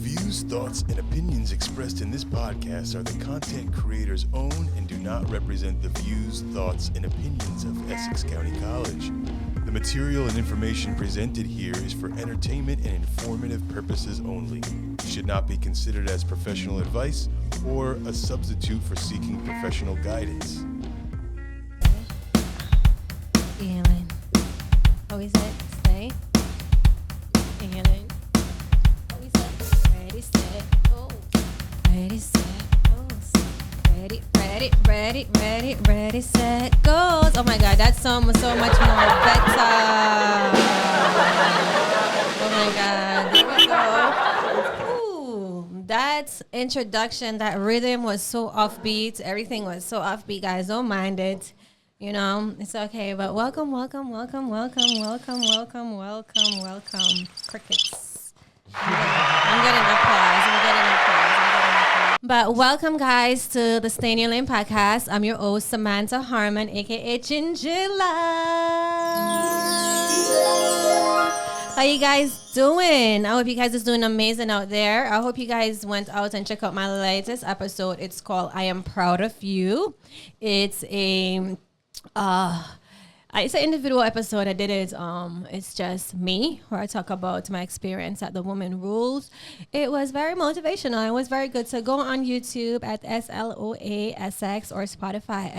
views, thoughts, and opinions expressed in this podcast are the content creator's own and do not represent the views, thoughts, and opinions of Essex County College. The material and information presented here is for entertainment and informative purposes only. It should not be considered as professional advice or a substitute for seeking professional guidance. Feeling. What we said? Stay. Feeling. What we said? Ready, set, go. Ready, set, go. Ready, ready, ready, ready, ready, set, goes. Oh my God, that song was so much more better. Oh my God, there we go. Ooh, that introduction, that rhythm was so offbeat. Everything was so offbeat, guys. Don't mind it. You know, it's okay. But welcome. Crickets. I'm getting applause. But welcome, guys, to the Stay in Your Lane podcast. I'm your host, Samanta Harmond, a.k.a. Gingilla. How you guys doing? I hope you guys is doing amazing out there. I hope you guys went out and check out my latest episode. It's called I Am Proud of You. It's it's an individual episode. I did it. It's just me, where I talk about my experience at the Women Rules. It was very motivational. It was very good. So go on YouTube at SLAOESSEX or Spotify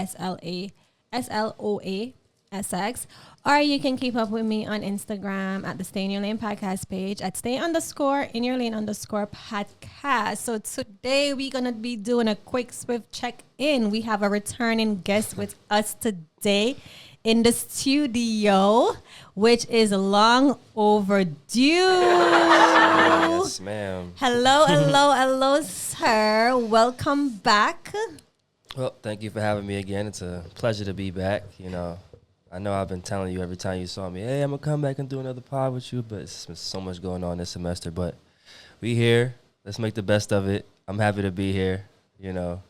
SLAOESSEX. Or you can keep up with me on Instagram at the Stay in Your Lane podcast page at stay_in-your-lane_podcast. So today we're going to be doing a quick swift check-in. We have a returning guest with us today in the studio, which is long overdue. Yes, ma'am. Hello, sir. Welcome back. Well, thank you for having me again. It's a pleasure to be back. You know I've been telling you every time you saw me, hey, I'm going to come back and do another pod with you, but it's been so much going on this semester. But we here. Let's make the best of it. I'm happy to be here, you know.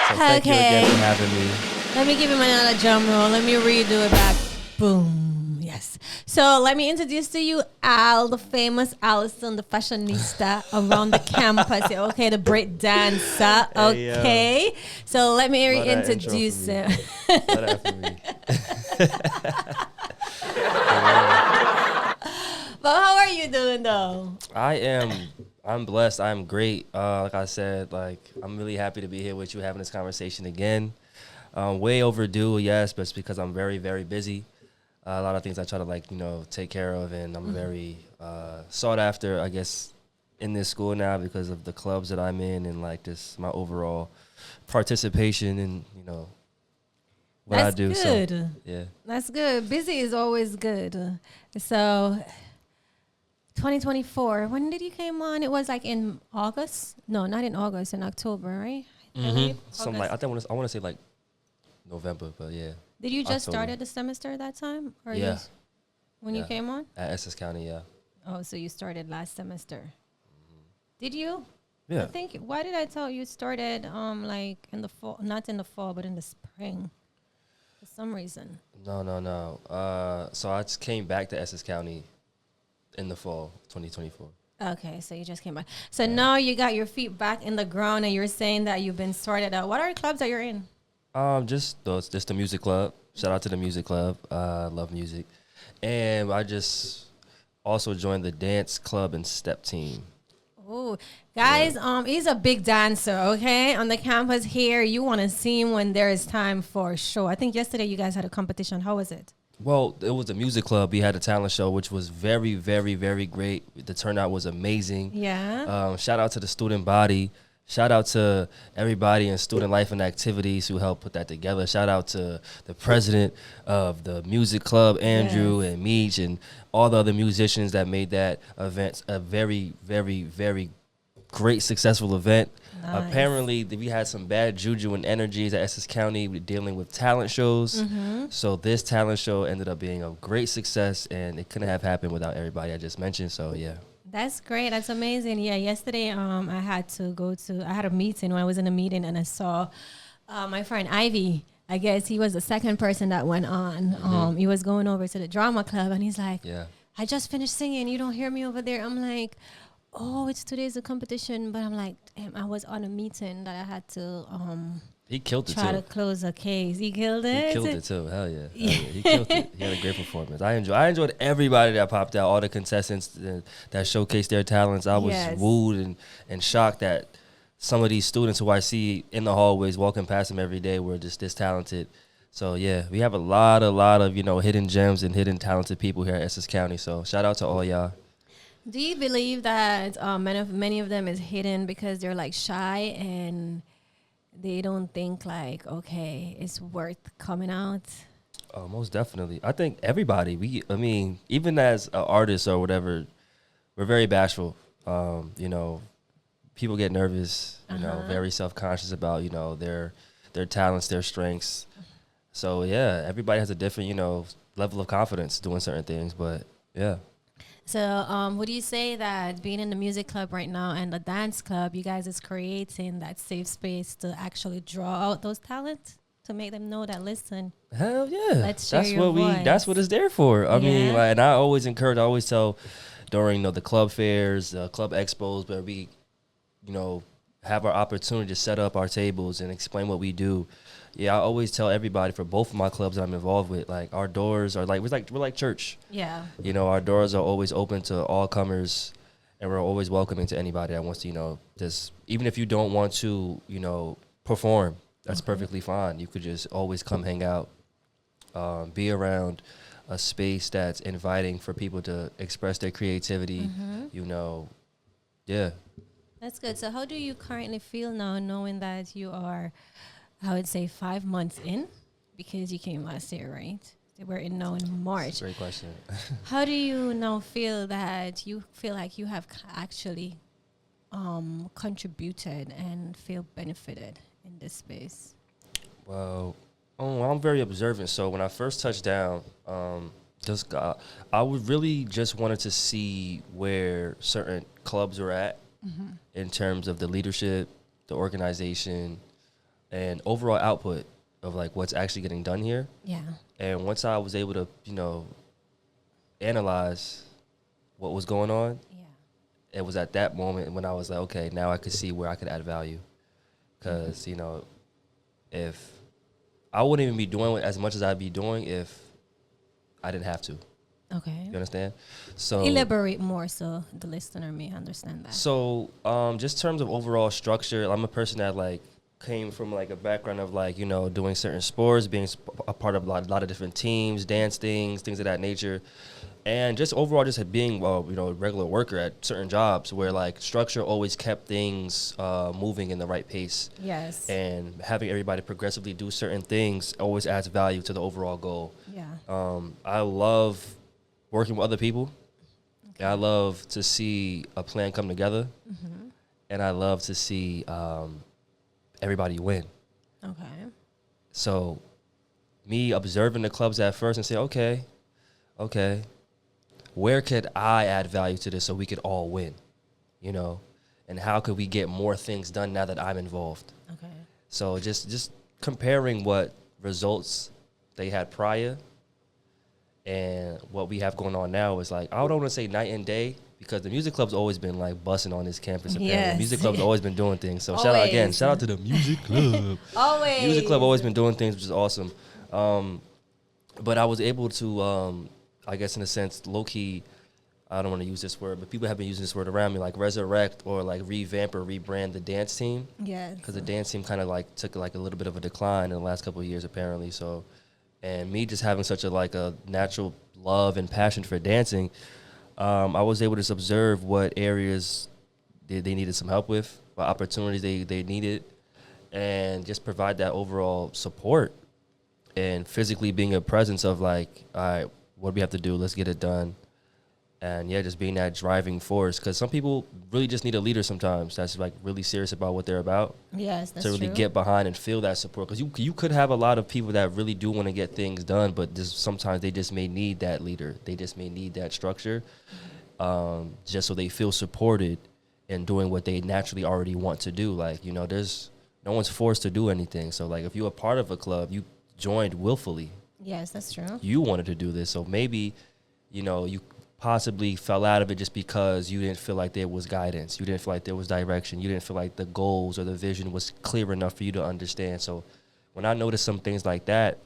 So thank you again for having me. Let me give him another drum roll. Let me redo it back. Boom. Yes. So let me introduce to you Al, the famous Allison, the fashionista around the campus. Okay, the break dancer. Okay. So let me reintroduce him. But how are you doing though? I'm blessed. I'm great. Like I said, I'm really happy to be here with you having this conversation again. Way overdue, yes, but it's because I'm very, very busy. A lot of things I try to take care of, and I'm very sought after, I guess, in this school now because of the clubs that I'm in and just my overall participation in what I do. Good. So, yeah, that's good. Busy is always good. So 2024. When did you came on? It was in August. No, not in August. In October, right? Mm-hmm. I want to say November, but yeah. Did you just start the semester that time? Or yeah. When you came on? At Essex County, yeah. Oh, so you started last semester. Mm-hmm. Did you? Yeah. Why did I tell you started in the fall, not in the fall, but in the spring? For some reason. No. So I just came back to Essex County in the fall 2024. Okay, so you just came back. So now you got your feet back in the ground and you're saying that you've been sorted out. What are the clubs that you're in? Just the music club. Shout out to the music club. Love music. And I just also joined the dance club and step team. Oh, guys, he's a big dancer, okay? On the campus here, you want to see him when there is time for a show. I think yesterday you guys had a competition. How was it? Well, it was the music club. We had a talent show, which was very, very, very great. The turnout was amazing. Yeah. Shout out to the student body. Shout out to everybody in student life and activities who helped put that together. Shout out to the president of the music club, Andrew, and Meech, and all the other musicians that made that event a very, very, very great, successful event. Nice. Apparently, we had some bad juju and energies at Essex County dealing with talent shows. Mm-hmm. So this talent show ended up being a great success, and it couldn't have happened without everybody I just mentioned. So, yeah. That's great. That's amazing. Yeah, yesterday I had a meeting. When I was in a meeting and I saw my friend Ivy. I guess he was the second person that went on. Mm-hmm. He was going over to the drama club and he's like, I just finished singing. You don't hear me over there. I'm like, oh, it's today's a competition. But I'm like, damn, I was on a meeting that I had to He killed it try too. to close a case. He killed it. He killed it too. Hell yeah. Hell yeah. He killed it. He had a great performance. I enjoyed everybody that popped out, all the contestants that showcased their talents. I was Yes. wooed and shocked that some of these students who I see in the hallways walking past them every day were just this talented. So yeah, we have a lot of, hidden gems and hidden talented people here at Essex County. So shout out to all y'all. Do you believe that many of them is hidden because they're like shy and they don't think like, okay, it's worth coming out? Oh, most definitely. I think everybody, even as an artist or whatever, we're very bashful. People get nervous, very self-conscious about, their talents, their strengths. So yeah, everybody has a different, level of confidence doing certain things, but yeah. So would you say that being in the music club right now and the dance club, you guys is creating that safe space to actually draw out those talents, to make them know that, listen, Hell yeah. let's share your voice. That's what it's there for. I mean, Yeah. and I always tell during, the club fairs, club expos, where we, have our opportunity to set up our tables and explain what we do. Yeah, I always tell everybody for both of my clubs that I'm involved with, like, our doors are we're like church. Yeah. Our doors are always open to all comers, and we're always welcoming to anybody that wants to, just, even if you don't want to, perform, that's perfectly fine. You could just always come hang out, be around a space that's inviting for people to express their creativity, yeah. That's good. So how do you currently feel now, knowing that you are, I would say, 5 months in, because you came last year, right? We're in now in March. Great question. How do you now feel that you feel like you have actually contributed and feel benefited in this space? Well, I'm very observant. So when I first touched down, I would really just wanted to see where certain clubs are at in terms of the leadership, the organization, and overall output of like what's actually getting done here. Yeah. And once I was able to, analyze what was going on, Yeah. it was at that moment when I was like, okay, now I could see where I could add value. Because, if I wouldn't even be doing as much as I'd be doing if I didn't have to. Okay. You understand? So Elaborate more so the listener may understand that. So, just in terms of overall structure, I'm a person that like came from like a background of like, doing certain sports, being a part of a lot of different teams, dance things of that nature. And just overall just being, a regular worker at certain jobs where like structure always kept things moving in the right pace. Yes. And having everybody progressively do certain things always adds value to the overall goal. Yeah. I love working with other people. Okay. I love to see a plan come together. Mm-hmm. And I love to see everybody win. Okay. So me observing the clubs at first and say, okay, where could I add value to this so we could all win, and how could we get more things done now that I'm involved? Okay. So just comparing what results they had prior and what we have going on now is like, I don't want to say night and day, because the music club's always been like busting on this campus. Apparently. Yes. The music club's always been doing things. So Always. shout out to the music club. Always. Music club always been doing things, which is awesome. But I was able to, I guess in a sense, low key, I don't want to use this word, but people have been using this word around me, like resurrect or like revamp or rebrand the dance team. Yes. Because the dance team kind of like took like a little bit of a decline in the last couple of years, apparently. So, and me just having such a natural love and passion for dancing, I was able to just observe what areas they needed some help with, what opportunities they needed, and just provide that overall support and physically being a presence of like, all right, what do we have to do? Let's get it done. And yeah, just being that driving force, because some people really just need a leader sometimes that's like really serious about what they're about. Yes, that's to really true. get behind and feel that support, because you could have a lot of people that really do want to get things done, but sometimes they just may need that leader. They just may need that structure, just so they feel supported in doing what they naturally already want to do. Like, there's no one's forced to do anything. So like, if you're a part of a club, you joined willfully. Yes, that's true. You wanted to do this, so maybe, you possibly fell out of it just because you didn't feel like there was guidance, you didn't feel like there was direction, you didn't feel like the goals or the vision was clear enough for you to understand. So when I noticed some things like that,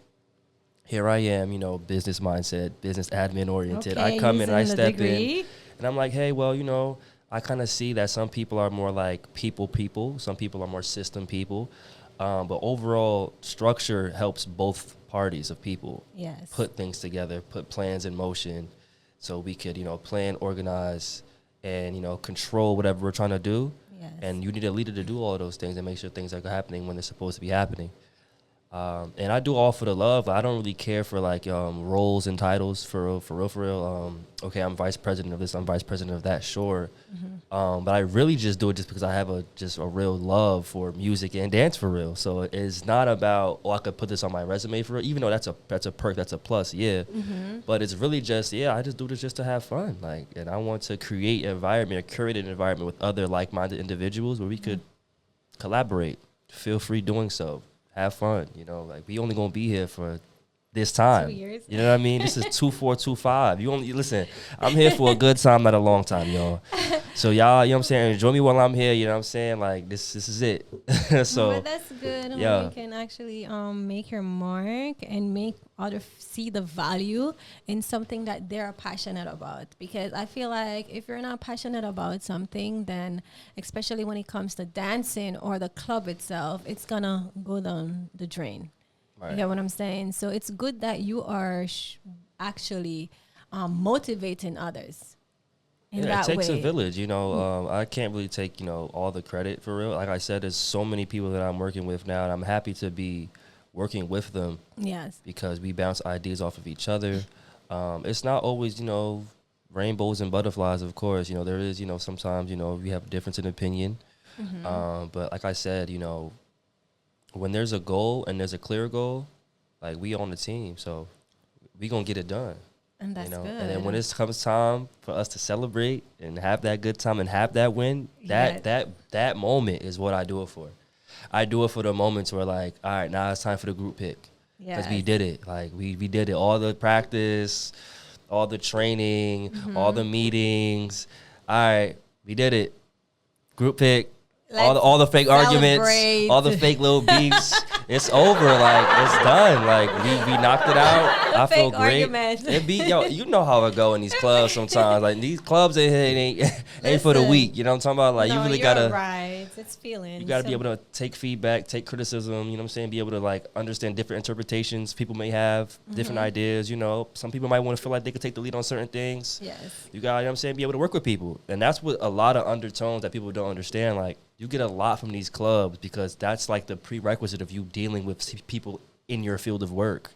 here I am, you know, business mindset, business admin oriented. Okay, I come in and I using the step degree. in and I'm like, hey, well, you know, I kind of see that some people are more like people, some people are more system people. But overall structure helps both parties of people Yes. put things together, put plans in motion so we could, you know, plan, organize, and, you know, control whatever we're trying to do. Yes. And you need a leader to do all of those things and make sure things are happening when they're supposed to be happening. And I do all for the love. I don't really care for like roles and titles for real. Okay, I'm vice president of this, I'm vice president of that, sure. But I really just do it just because I have a real love for music and dance for real. So it's not about, oh, I could put this on my resume for real, even though that's a perk, that's a plus, yeah. But it's really just, I just do this just to have fun. Like, and I want to create an environment, a curated environment with other like-minded individuals where we could collaborate. Feel free doing so. Have fun, you know, like we only gonna be here for this time. 2 years. You know what I mean? This is 2425. You only listen, I'm here for a good time, not a long time, y'all. So y'all, you know what I'm saying, enjoy me while I'm here, you know what I'm saying? Like this is it. So but that's good when yeah. you can actually make your mark and make others see the value in something that they're passionate about. Because I feel like if you're not passionate about something, then especially when it comes to dancing or the club itself, it's gonna go down the drain. Right. You get what I'm saying? So it's good that you are actually motivating others. In it that takes way. a village, you know. I can't really take, you know, all the credit for real. Like I said, there's so many people that I'm working with now, and I'm happy to be working with them. Yes. Because we bounce ideas off of each other. It's not always, you know, rainbows and butterflies, of course. You know, there is, you know, sometimes, you know, we have a difference in opinion. But like I said, you know, when there's a goal and there's a clear goal, like we on the team, so we gonna get it done. And that's you know? good. And then when it comes time for us to celebrate and have that good time and have that win, that moment is what I do it for. I do it for the moments where like, all right, now it's time for the group pick. Because we did it. Like we did it. All the practice, all the training, all the meetings. All right, we did it. Group pick. All the fake arguments, all the fake little beefs. It's over. Like it's done. Like we knocked it out. I feel great. It be you know how it go in these clubs sometimes. Like these clubs ain't for the weak. You know what I'm talking about? Like you really gotta. Right. It's feeling. You gotta be able to take feedback, take criticism. You know what I'm saying? Be able to like understand different interpretations people may have, different ideas. You know, some people might want to feel like they could take the lead on certain things. Yes. You got, you know what I'm saying? Be able to work with people, and that's what a lot of undertones that people don't understand. Like. You get a lot from these clubs because that's like the prerequisite of you dealing with people in your field of work.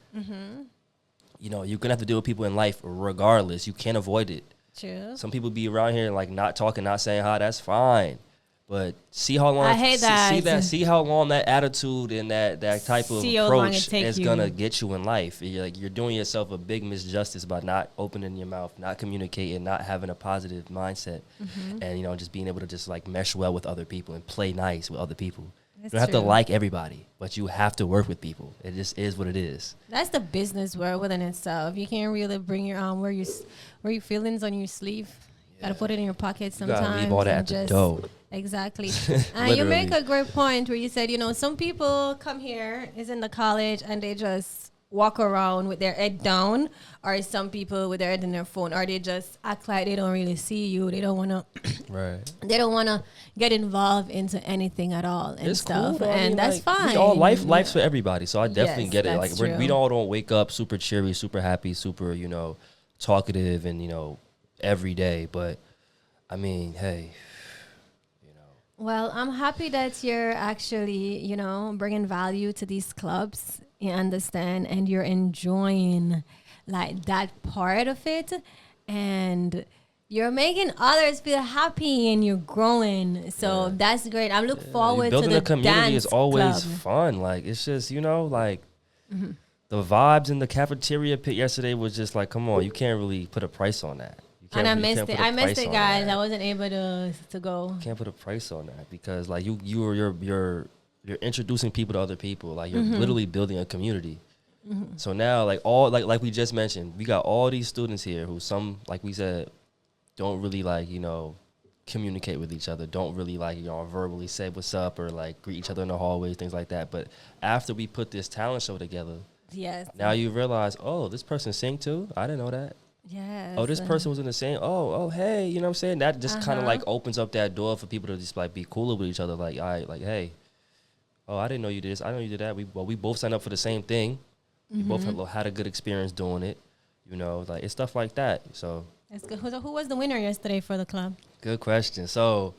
You know, you're going to have to deal with people in life regardless. You can't avoid it. True. Some people be around here like not talking, not saying hi. That's fine. But see how long I hate that. See how long that attitude and that type of approach is gonna get you in life. You're doing yourself a big misjustice by not opening your mouth, not communicating, not having a positive mindset, and you know just being able to just like mesh well with other people and play nice with other people. You don't have to like everybody, but you have to work with people. It just is what it is. That's the business world within itself. You can't really bring your wear your feelings on your sleeve. Gotta put it in your pocket sometimes. You gotta leave all that at the door. Exactly. You make a great point where you said, you know, some people come here, is in the college, and they just walk around with their head down, or some people with their head in their phone, or they just act like they don't really see you. They don't want to. Right. They don't want to get involved into anything at all and it's stuff, cool, and that's like, fine. Life's for everybody, so I definitely get it. Like true. we all don't wake up super cheery, super happy, super talkative, and every day. But I mean, hey. Well, I'm happy that you're actually, bringing value to these clubs. You understand, and you're enjoying like that part of it, and you're making others feel happy, and you're growing. So that's great. I look forward to the building a community dance is always club. fun. Like it's just the vibes in the cafeteria pit yesterday was just like, come on, you can't really put a price on that. And I missed it. I missed it, guys. I wasn't able to go. Can't put a price on that because like you're introducing people to other people. Like you're literally building a community. So now, like we just mentioned, we got all these students here who some, like we said, don't really communicate with each other, don't really verbally say what's up or greet each other in the hallways, things like that. But after we put this talent show together, yes, now you realize, oh, this person sing too? I didn't know that. yes. Oh, this person was in the same. Oh, hey, you know what I'm saying? That just kind of opens up that door for people to just be cooler with each other. Hey, oh, I didn't know you did this. I know you did that. We both signed up for the same thing. We both had a good experience doing it. You know, it's stuff like that. So That's good. Who was the winner yesterday for the club? good question. So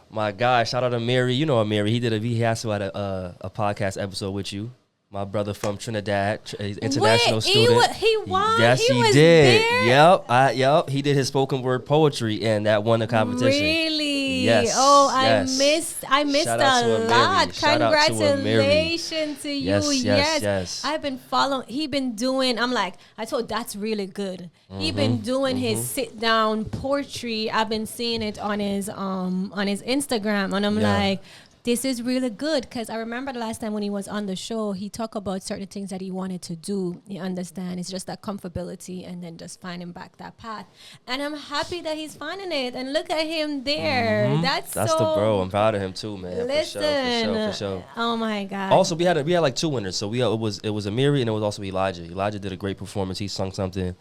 my guy, shout out to Mary. You know Mary. He has to had a podcast episode with you. My brother from Trinidad, international student. He won? Yes, he was did. There? Yep. He did his spoken word poetry, and that won the competition. Really? Yes. Oh, yes. I missed Shout out to a lot. Shout out to Congratulations to you. Yes. I've been following. He been doing. I told that's really good. He been doing his sit down poetry. I've been seeing it on his Instagram, and I'm like, this is really good, because I remember the last time when he was on the show, he talked about certain things that he wanted to do. You understand? It's just that comfortability and then just finding back that path. And I'm happy that he's finding it. And look at him there. That's the bro. I'm proud of him too, man. Listen. For sure. Oh my God. Also, we had two winners. So it was Amiri and it was also Elijah. Elijah did a great performance. He sung something.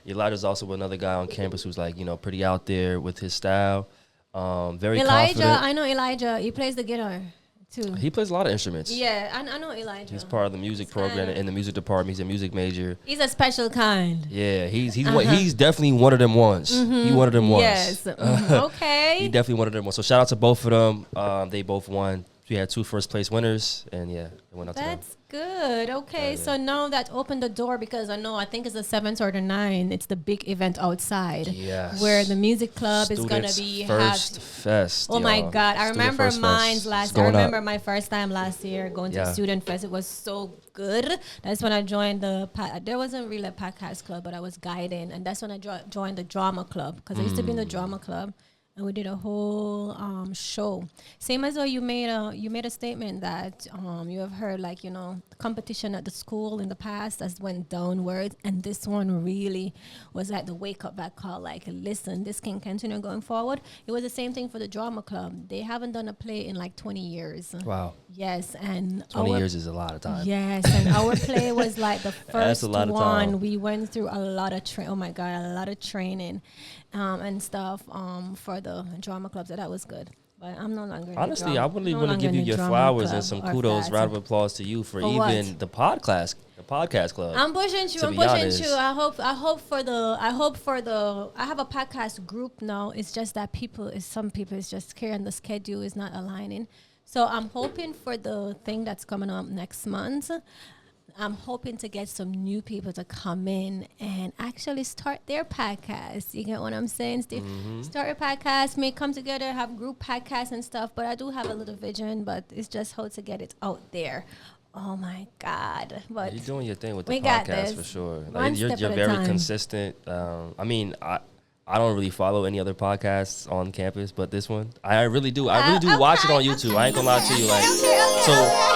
Elijah's also another guy on campus who's pretty out there with his style. Very Elijah, confident. I know Elijah. He plays the guitar too. He plays a lot of instruments. Yeah, I know Elijah. He's part of the music program in the music department. He's a music major. He's a special kind. Yeah, he's definitely one of them ones. He one of them ones. Yes. Okay. He definitely one of them ones. So shout out to both of them. They both won. We had 2 first place winners, and they went out to them. That's good. Okay, so now that opened the door, because I think it's the 7th or the 9th. It's the big event outside. Yes. Where the music club is gonna Students be first fest. Oh my God! I remember mine's last. I remember my first time last year going to Student Fest. It was so good. That's when I joined there wasn't really a podcast club, but I was guiding, and that's when I joined the drama club, because I used to be in the drama club. And we did a whole show. Same as though you made a statement that you have heard competition at the school in the past has went downwards, and this one really was like the wake up back call. Listen, this can continue going forward. It was the same thing for the drama club. They haven't done a play in 20 years. Wow. Yes, and 20 years is a lot of time. Yes, and our play was the first That's a lot of one. time. We went through a lot of a lot of training. And stuff for the drama clubs. So that was good. But I'm no longer. Honestly, I really want to give you your flowers and some kudos, round of applause to you for even what? the podcast club. I'm pushing you. I have a podcast group now. It's just that some people is just scared, the schedule is not aligning. So I'm hoping for the thing that's coming up next month. I'm hoping to get some new people to come in and actually start their podcast. You get what I'm saying? Start a podcast, may come together, have group podcasts and stuff. But I do have a little vision, but it's just how to get it out there. Oh my God! But you're doing your thing with the podcast for sure. You're very consistent. I don't really follow any other podcasts on campus, but this one, I really do. I really do watch it on YouTube. I ain't gonna lie to you. So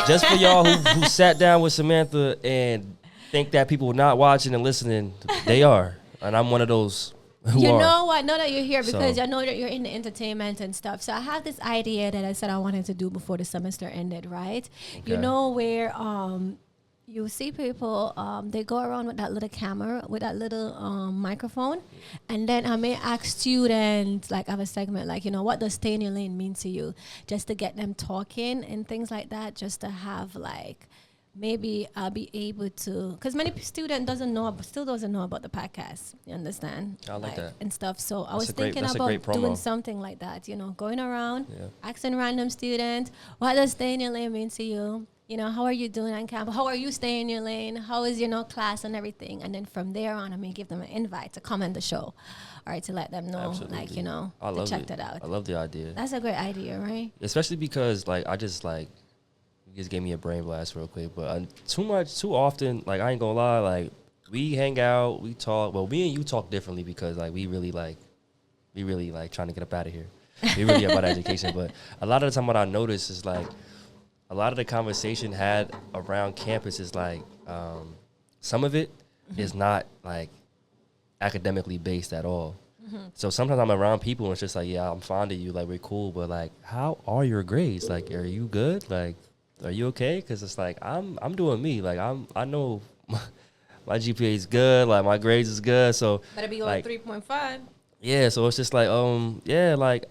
just for y'all who sat down with Samantha and think that people are not watching and listening, they are. And I'm one of those who You are. know what? Know that you're here because I know that you're in the entertainment and stuff. So I have this idea that I said I wanted to do before the semester ended, right? Okay. You know where you see people, they go around with that little camera, with that little microphone. And then I may ask students, I have a segment, what does stay in your lane mean to you? Just to get them talking and things like that, just to have, maybe I'll be able to, because many students still doesn't know about the podcast. You understand? I like that. And stuff. So I was thinking about doing something like that, going around, asking random students, what does stay in your lane mean to you? How are you doing on campus? How are you staying in your lane? How is, class and everything? And then from there on, I may give them an invite to come on the show or to let them know, to check that out. I love the idea. That's a great idea, right? Especially because, you just gave me a brain blast real quick. But too often, I ain't gonna lie, we hang out, we talk. Well, me and you talk differently because, we really trying to get up out of here. We really about education. But a lot of the time what I notice is, a lot of the conversation had around campus is some of it is not like academically based at all. So sometimes I'm around people and it's just like, yeah, I'm fond of you, like we're cool, but like, how are your grades? Like, are you good? Like, are you okay? Because it's like I'm doing me. Like I know my GPA is good, like my grades is good. So Better be on like 3.5. yeah, so it's just like yeah, like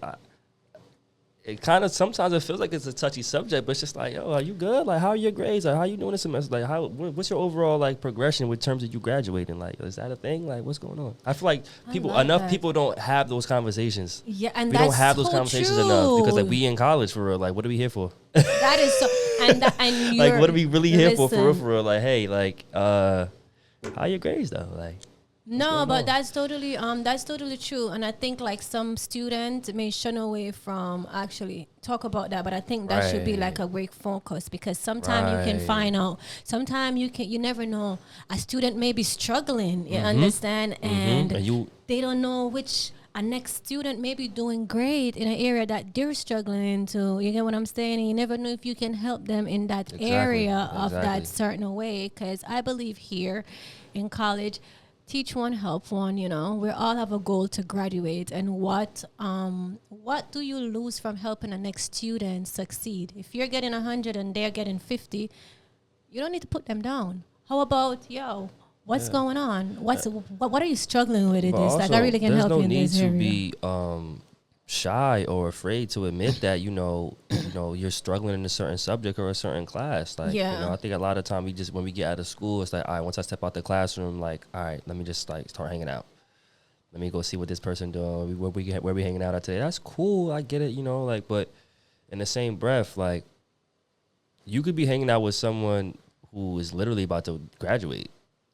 it kind of sometimes it feels like it's a touchy subject, but it's just like, oh, are you good? Like, how are your grades? Like, how you doing this semester? Like, what's your overall like progression with terms of you graduating? Like, is that a thing? Like, what's going on? I feel like people don't have those conversations. Yeah, and we that's don't have those so conversations true. enough because like we in college for real. Like, what are we here for? That is so. And Like, what are we really here for listen. real? For real? Like, hey, like, how are your grades though? Like. No, but that's totally true, and I think like some students may shun away from actually talk about that, but I think that should be like a great focus because sometimes you can find out. Sometimes you never know. A student may be struggling, you understand, and they don't know which. A next student may be doing great in an area that they're struggling into. You get what I'm saying? And you never know if you can help them in that area of that certain way. Because I believe here in college, teach one, help one, you know. We all have a goal to graduate. And what do you lose from helping a next student succeed? If you're getting 100 and they're getting 50, you don't need to put them down. How about, what's going on? What are you struggling with in this? Like, I really can help you in this area. There's no need to be shy or afraid to admit that, you know, you're struggling in a certain subject or a certain class. Like, you know, I think a lot of time when we get out of school, it's like, all right, once I step out the classroom, like, all right, let me just like start hanging out. Let me go see what this person doing. Where we hanging out at today. That's cool. I get it, you know, like, but in the same breath, like, you could be hanging out with someone who is literally about to graduate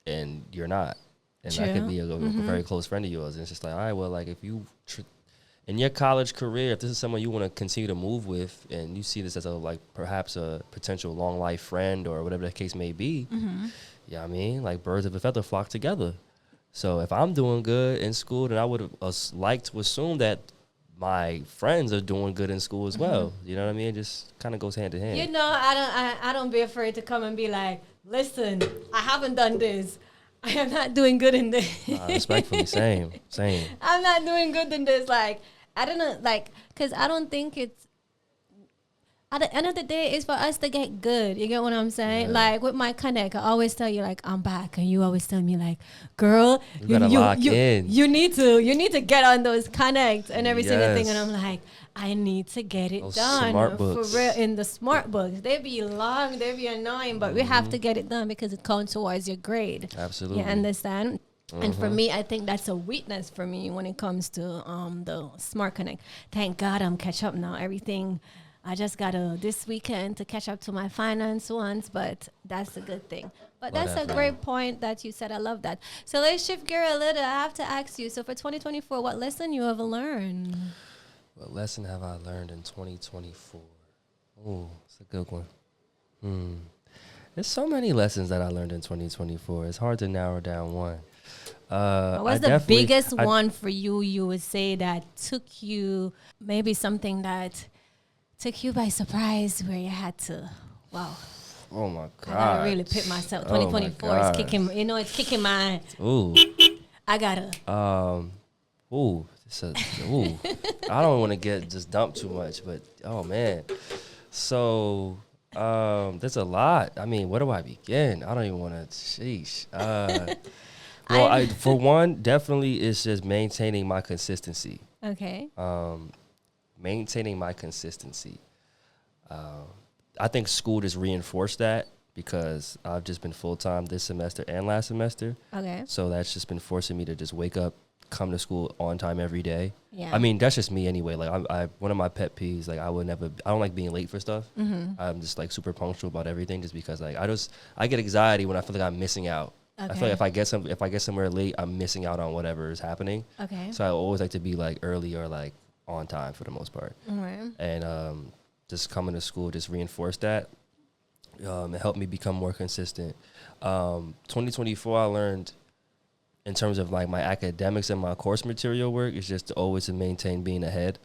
and you're not. And that could be a very close friend of yours. And it's just like, all right, well, like, if you in your college career, if this is someone you want to continue to move with and you see this as perhaps a potential long life friend or whatever the case may be, I mean, like birds of a feather flock together. So if I'm doing good in school, then I would have liked to assume that my friends are doing good in school as well. You know what I mean? It just kind of goes hand in hand. You know, I don't be afraid to come and be like, listen, I haven't done this. I am not doing good in this. Respectfully, same. I'm not doing good in this. Like, I don't know, like, because I don't think it's, at the end of the day, it's for us to get good. You get what I'm saying? Yeah. Like, with my connect, I always tell you, like, I'm back. And you always tell me, like, girl, you gotta lock in. You need to get on those connects and every single thing. And I'm like, I need to get it done. Smart books. For real, in the smart books. They be long, they be annoying, but we have to get it done because it counts towards your grade. Absolutely. You understand? And for me, I think that's a weakness for me when it comes to the Smart Connect. Thank God I'm catch up now. Everything, I just got this weekend to catch up to my finance ones, but that's a good thing. But that's a great point that you said. I love that. So let's shift gear a little. I have to ask you, so for 2024, what lesson you have learned? What lesson have I learned in 2024? Oh, it's a good one. There's so many lessons that I learned in 2024. It's hard to narrow down one. What was the biggest one for you, you would say, that took you, maybe something that took you by surprise where you had to, wow. Oh, my God. I gotta really pit myself. 2024 is kicking, it's kicking my, I gotta. I don't want to get just dumped too much, but, oh, man. So, there's a lot. I mean, where do I begin? I don't even want to, sheesh. Well, for one, definitely it's just maintaining my consistency. Okay. Maintaining my consistency. I think school just reinforced that because I've just been full-time this semester and last semester. Okay. So that's just been forcing me to just wake up, come to school on time every day. Yeah. I mean, that's just me anyway. Like, I one of my pet peeves, like, I don't like being late for stuff. I'm just, like, super punctual about everything just because, like, I get anxiety when I feel like I'm missing out. Okay. I feel like if I get somewhere late, I'm missing out on whatever is happening. Okay. So I always like to be like early or like on time for the most part. Right. And just coming to school just reinforced that. It helped me become more consistent. 2024, I learned in terms of like my academics and my course material work is just to always maintain being ahead.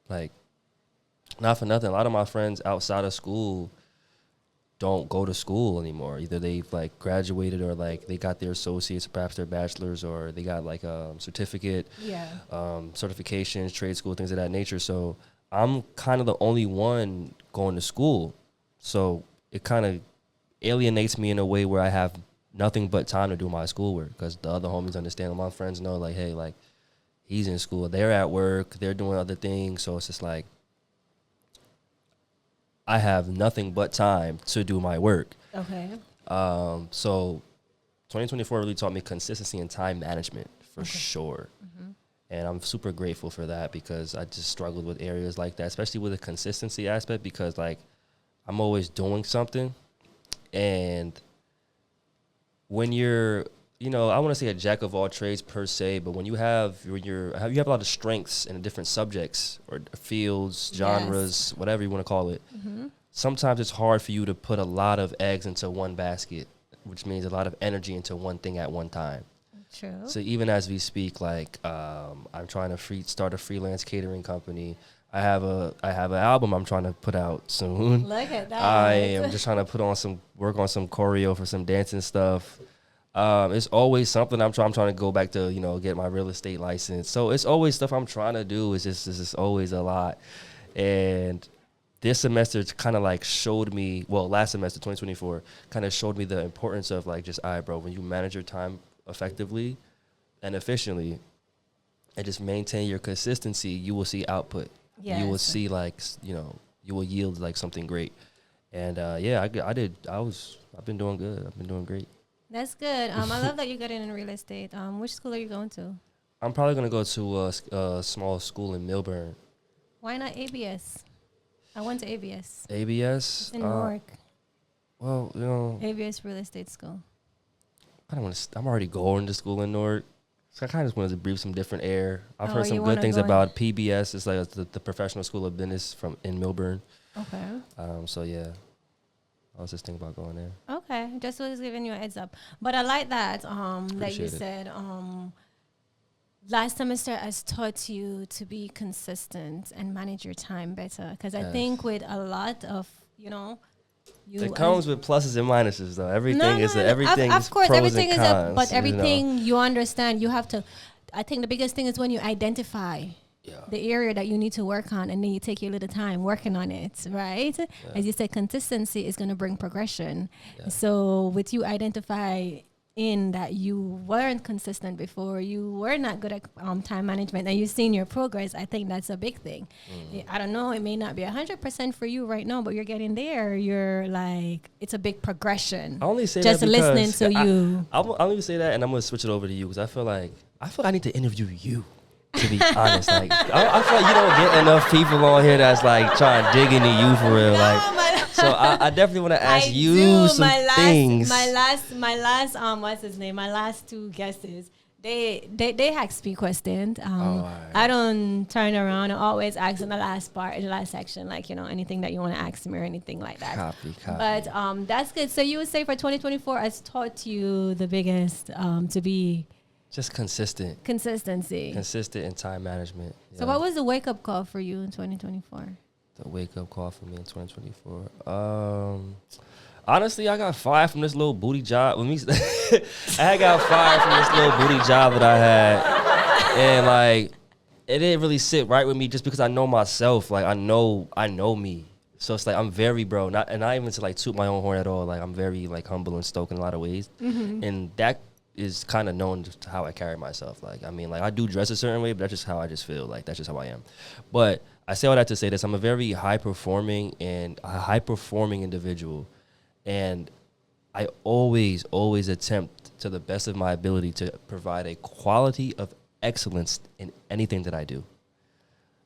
Like, not for nothing, a lot of my friends outside of school don't go to school anymore. Either they've like graduated or like they got their associates, perhaps their bachelors, or they got like a certificate, certifications, trade school, things of that nature. So I'm kind of the only one going to school. So it kind of alienates me in a way where I have nothing but time to do my schoolwork, because the other homies understand, my friends know, like, hey, like, he's in school, they're at work, they're doing other things. So it's just like, I have nothing but time to do my work. Okay. So 2024 really taught me consistency and time management for sure. Mm-hmm. And I'm super grateful for that, because I just struggled with areas like that, especially with the consistency aspect, because like I'm always doing something. And when you're, you know, I want to say a jack of all trades per se, but when you have you have a lot of strengths in different subjects or fields, genres, whatever you want to call it. Mm-hmm. Sometimes it's hard for you to put a lot of eggs into one basket, which means a lot of energy into one thing at one time. True. So even as we speak, like I'm trying to start a freelance catering company. I have an album I'm trying to put out soon. Look at that. I am just trying to work on some choreo for some dancing stuff. It's always something I'm trying to go back to, you know, get my real estate license. So it's always stuff I'm trying to do. It's just always a lot. And this semester kind of like showed me, last semester, 2024, kind of showed me the importance of like just, all right, bro, when you manage your time effectively and efficiently and just maintain your consistency, you will see output. Yes. You will see like, you know, you will yield like something great. And I've been doing good. I've been doing great. That's good. I love that you got in real estate. Which school are you going to? I'm probably going to go to a small school in Millburn. Why not ABS? I went to ABS. ABS? It's in Newark. Well, you know. ABS Real Estate School. I don't want to. I'm already going to school in Newark. So I kind of just wanted to breathe some different air. I've heard some good things about PBS. It's like the Professional School of Business in Millburn. Okay. So yeah, I was just thinking about going there. Okay, just was giving you a heads up. But I like that that you said last semester has taught you to be consistent and manage your time better. Because I think with a lot of, you know, it comes with pluses and minuses, though. Everything is of course, pros everything and is cons, but everything you know. You understand. You have to. I think the biggest thing is when you identify the area that you need to work on, and then you take your little time working on it. Right? Yeah. As you said, consistency is going to bring progression. Yeah. So with you identify in that you weren't consistent before, you were not good at time management, and you've seen your progress, I think that's a big thing. I don't know, it may not be 100% for you right now, but you're getting there. You're like, it's a big progression. I only say just that listening to you. I'll only say that, and I'm going to switch it over to you, because I feel like I need to interview you, to be honest. Like I feel like you don't get enough people on here that's like trying to dig into you for real. So I definitely want to ask you some things. My last what's his name? My last two guests, they ask me questions. Right. I don't turn around and always ask in the last section, like, you know, anything that you want to ask me or anything like that. Copy. But that's good. So you would say for 2024 has taught you the biggest to be just consistent. Consistency. Consistent in time management. So what was the wake up call for you in 2024? The wake up call for me in 2024. Honestly, I got fired from this little booty job. I got fired from this little booty job that I had, and like it didn't really sit right with me, just because I know myself. Like I know me. So it's like I'm very not even to like toot my own horn at all. Like I'm very like humble and stoic in a lot of ways, and that is kind of known just how I carry myself. Like I mean, like I do dress a certain way, but that's just how I just feel. Like that's just how I am. But I say all that to say this: I'm a very high performing individual, and I always attempt to the best of my ability to provide a quality of excellence in anything that I do.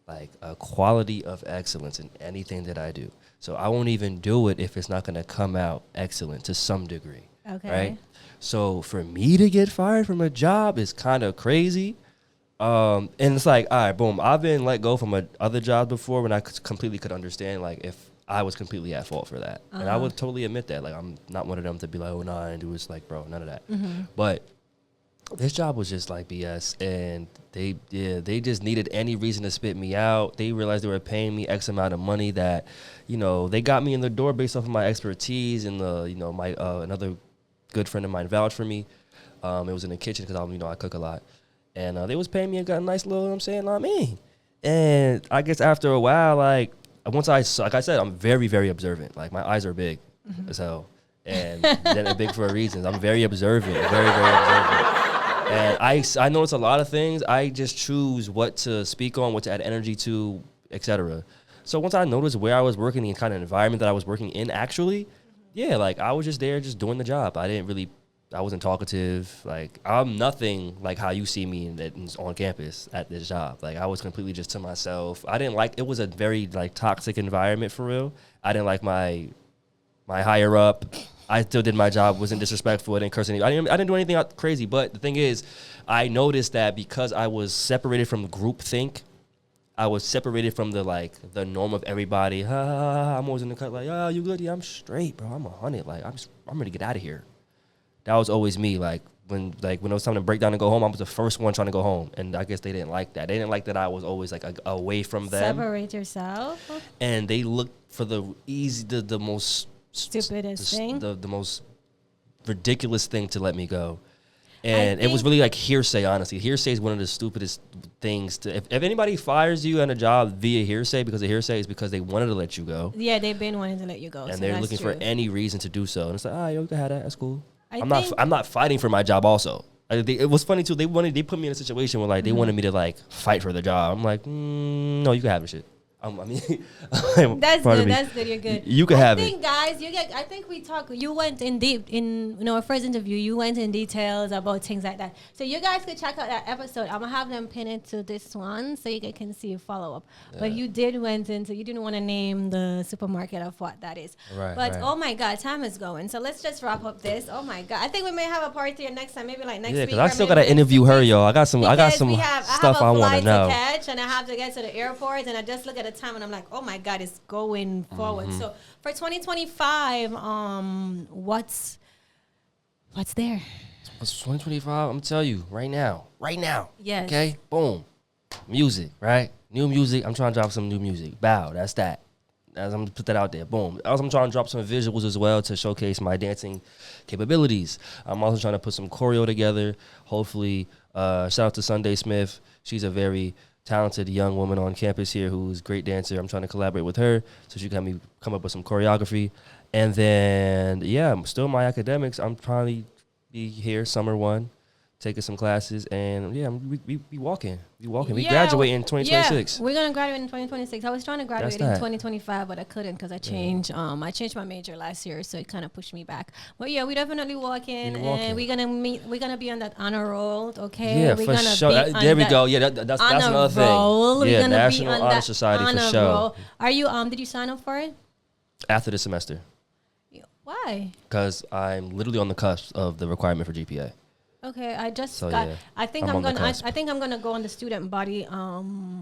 Like a quality of excellence in anything that I do. So I won't even do it if it's not going to come out excellent to some degree. Okay. Right? So for me to get fired from a job is kind of crazy. And it's like, all right, boom. I've been let go from other jobs before when I completely could understand, like, if I was completely at fault for that. And I would totally admit that. Like, I'm not one of them to be like, oh, no, I didn't do it. It's like, bro, none of that. But This job was just like BS, and they just needed any reason to spit me out. They realized they were paying me X amount of money that, they got me in the door based off of my expertise, and my another good friend of mine vouched for me. It was in the kitchen because I cook a lot, and they was paying me and got a nice little, and I guess after a while, like I said, I'm very, very observant. Like my eyes are big as hell, and they're big for a reason. I'm very observant, very, very observant. And I notice a lot of things. I just choose what to speak on, what to add energy to, etc. So once I noticed where I was working, the kind of environment that I was working in, actually, like I was just there, just doing the job. I wasn't talkative. Like I'm nothing like how you see me on campus at this job. Like I was completely just to myself. It was a very like toxic environment for real. I didn't like my higher up. I still did my job, wasn't disrespectful, I didn't curse anything. I didn't do anything crazy, but the thing is, I noticed that because I was separated from groupthink, I was separated from the norm of everybody. I'm always in the cut like, you good? Yeah, I'm straight, bro. I'm 100. Like I'm ready to get out of here. That was always me. Like when it was time to break down and go home, I was the first one trying to go home, and I guess they didn't like that. They didn't like that I was always like away from them. Separate yourself. And they looked for the most stupidest thing, the most ridiculous thing to let me go. And it was really like hearsay, honestly. Hearsay is one of the stupidest things to, if anybody fires you on a job via hearsay because of hearsay, is because they wanted to let you go. Yeah, they've been wanting to let you go. And so they're looking true. for any reason to do so. And it's like, you can have that. That's cool. I'm not fighting for my job also. It was funny too. They put me in a situation where they wanted me to like fight for the job. I'm like, no, you can have the shit. That's good. That's good. You're good. You can have it. I think, guys, I think we talked. You went in deep in our first interview. You went in details about things like that. So you guys could check out that episode. I'm gonna have them pin it to this one so you guys can see a follow up. Yeah. But you did went into. You didn't want to name the supermarket of what that is. Right. But oh my God, time is going. So let's just wrap up this. Oh my God, I think we may have a party next time. Maybe like next week. Yeah, because I still gotta interview her, y'all. I got some stuff I want to know. To catch, and I have to get to the airport, and I just look at the time and I'm like, oh my God, it's going forward. So for 2025, what's there? What's 2025? I'm tell you right now. Yes. Okay. Boom. Music. Right. New music. I'm trying to drop some new music. Bow. That's that. I'm gonna put that out there. Boom. Also, I'm trying to drop some visuals as well to showcase my dancing capabilities. I'm also trying to put some choreo together. Hopefully, shout out to Sunday Smith. She's a very talented young woman on campus here who's a great dancer. I'm trying to collaborate with her so she can help me come up with some choreography. And then, still my academics. I'm probably be here summer one, taking some classes, and we walking. We graduate in 2026. Yeah, we're gonna graduate in 2026. I was trying to graduate in 2025, but I couldn't because I changed. I changed my major last year, so it kind of pushed me back. But yeah, we definitely walking, and we're gonna meet. We're gonna be on that honor roll, okay? Yeah, we're for gonna sure. There we go. Yeah, that's another thing. Yeah, National Honor Society for sure. Are you? Did you sign up for it? After the semester. Why? Because I'm literally on the cusp of the requirement for GPA. Okay, I think I'm gonna go on the student body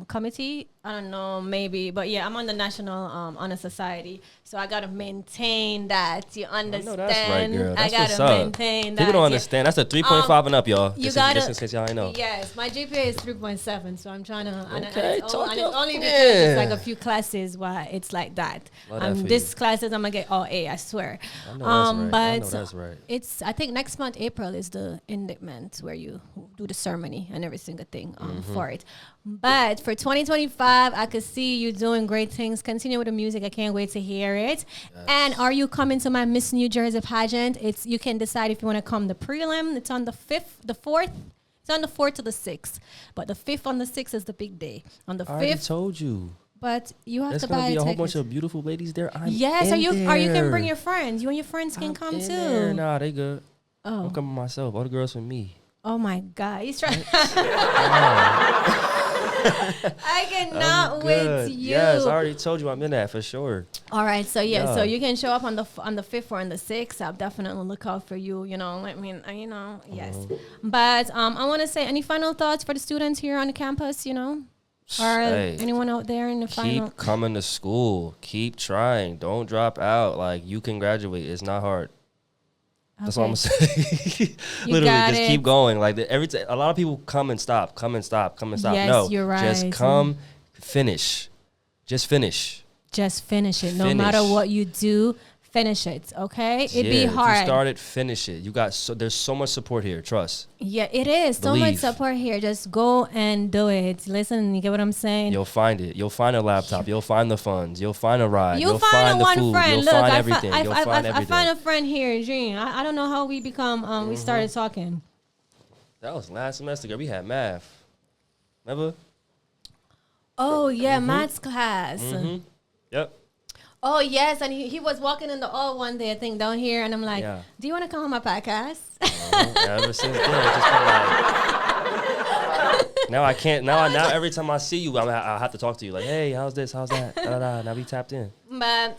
committee. I don't know, maybe, but yeah, I'm on the National Honor Society, so I gotta maintain that. You understand? I know that's right, girl. That's I gotta maintain that. People don't understand. That's a 3.5 and up, y'all. You gotta. Just in case y'all ain't know. Yes, my GPA is 3.7, so I'm trying to. Okay, and it's only because it's like a few classes why it's like that. This classes I'm gonna get all A, I swear. I know that's right. I think next month April is the indictment where you do the ceremony and every single thing for it. But for 2025, I could see you doing great things. Continue with the music. I can't wait to hear it. Yes. And are you coming to my Miss New Jersey pageant? You can decide if you want to come the prelim. It's on the 4th. It's on the 4th to the 6th. But the 5th on the 6th is the big day. On the 5th. I already told you. But you have to buy a ticket. There's going to be a whole bunch of beautiful ladies there. Or you can bring your friends. You and your friends can come too. There. Nah, they good. I'm coming myself. All the girls with me. Oh my God, he's trying. I cannot wait you. Yes, I already told you I'm in that for sure. All right, so so you can show up on the 5th or on the 6th. I'll definitely look out for you. Yes. But I want to say, any final thoughts for the students here on the campus? Or anyone out there in the final? Keep coming to school. Keep trying. Don't drop out. Like, you can graduate. It's not hard. That's all I'm gonna say. Literally, got just it. keep going. Like every time, a lot of people come and stop. Yes, No, you're right. just come, finish. Just finish. Just finish it. No Finish. matter what you do, finish it. Okay, it'd be If hard. you start it, finish it. You got there's so much support here. Trust. Yeah, it is. So much Believe. support here. Just go and do it. Listen, you get what I'm saying? You'll find it. You'll find a laptop. You'll find the funds. You'll find a ride. You'll find find the one food. friend. You'll Look, find I everything. You'll find everything. find a friend here, Jean. I don't know how we become. We started talking. That was last semester, girl. We had math. Remember? Oh yeah, maths class. Yep. Oh yes, and he was walking in the hall one day, I think, down here, and I'm like, Yeah. "Do you want to come on my podcast?" Ever since then, it's just been like. Now I can't. Now every time I see you, I have to talk to you. Like, hey, how's this? How's that? Da, da, da. Now we tapped in. But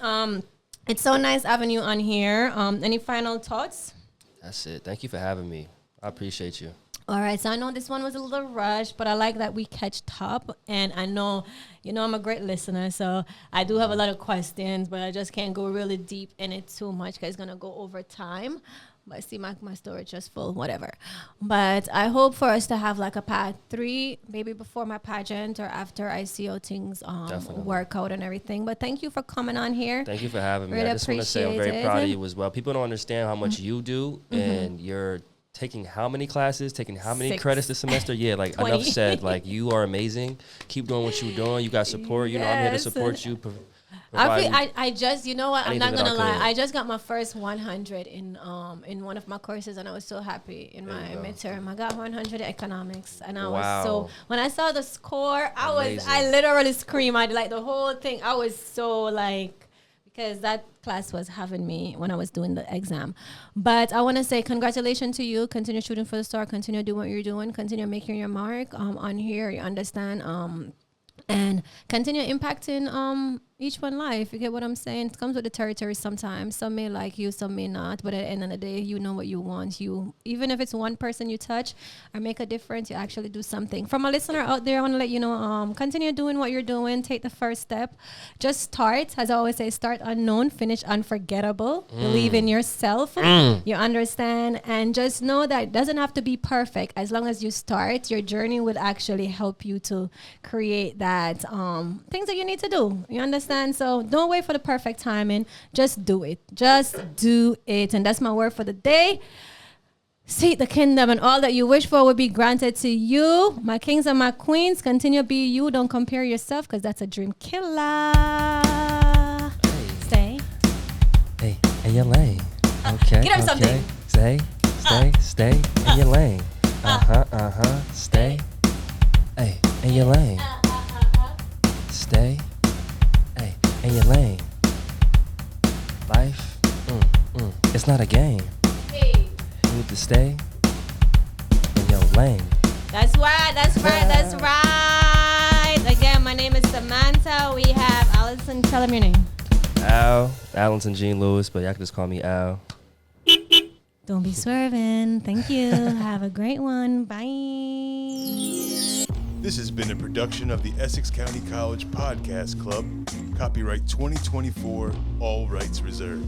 it's so nice having you on here. Any final thoughts? That's it. Thank you for having me. I appreciate you. All right, so I know this one was a little rushed, but I like that we catched up, and I know, I'm a great listener, so I do have a lot of questions, but I just can't go really deep in it too much because it's going to go over time. But see, my storage just full, whatever. But I hope for us to have like a part 3, maybe before my pageant or after I see how things Definitely. work out and everything. But thank you for coming on here. Thank you for having me. Really I just want to say I'm appreciate very it. proud of you as well. People don't understand how much you do, and you're taking how many classes, taking how many 6. credits this semester. Yeah, like 20. enough said. Like, you are amazing. Keep doing what you're doing. You got support. You know, I'm here to Yes. support you. I just, you know what, I'm not anything that gonna I lie, could. I just got my first 100 in one of my courses, and I was so happy in There my you go. midterm. I got 100 in economics, and I Wow. was so, when I saw the score, I Amazing. literally screamed. I like the whole thing. I was so like, because that class was having me when I was doing the exam. But I want to say congratulations to you. Continue shooting for the star. Continue doing what you're doing. Continue making your mark on here. You understand? And continue impacting each one life. You get what I'm saying? It comes with the territory sometimes. Some may like you, some may not. But at the end of the day, you know what you want. You, even if it's one person you touch or make a difference, you actually do something. From a listener out there, I want to let you know, continue doing what you're doing. Take the first step. Just start. As I always say, start unknown, finish unforgettable. Believe in yourself. You understand? And just know that it doesn't have to be perfect. As long as you start, your journey would actually help you to create that things that you need to do. You understand? So don't wait for the perfect timing. Just do it. Just do it. And that's my word for the day. Seek the kingdom, and all that you wish for will be granted to you. My kings and my queens, continue to be you. Don't compare yourself, because that's a dream killer. Stay. Hey, in your lane. Okay. Get him something. Stay in your lane. Stay. Hey, in your lane. Stay. Hey, in your lane. Life, it's not a game. Hey. You need to stay in your lane. That's right. That's right. That's right. Again, my name is Samantha. We have Allison. Tell him your name. Al, Allenton Jean Lewis, but y'all can just call me Al. Don't be swerving. Thank you. Have a great one. Bye. This has been a production of the Essex County College Podcast Club. Copyright 2024, all rights reserved.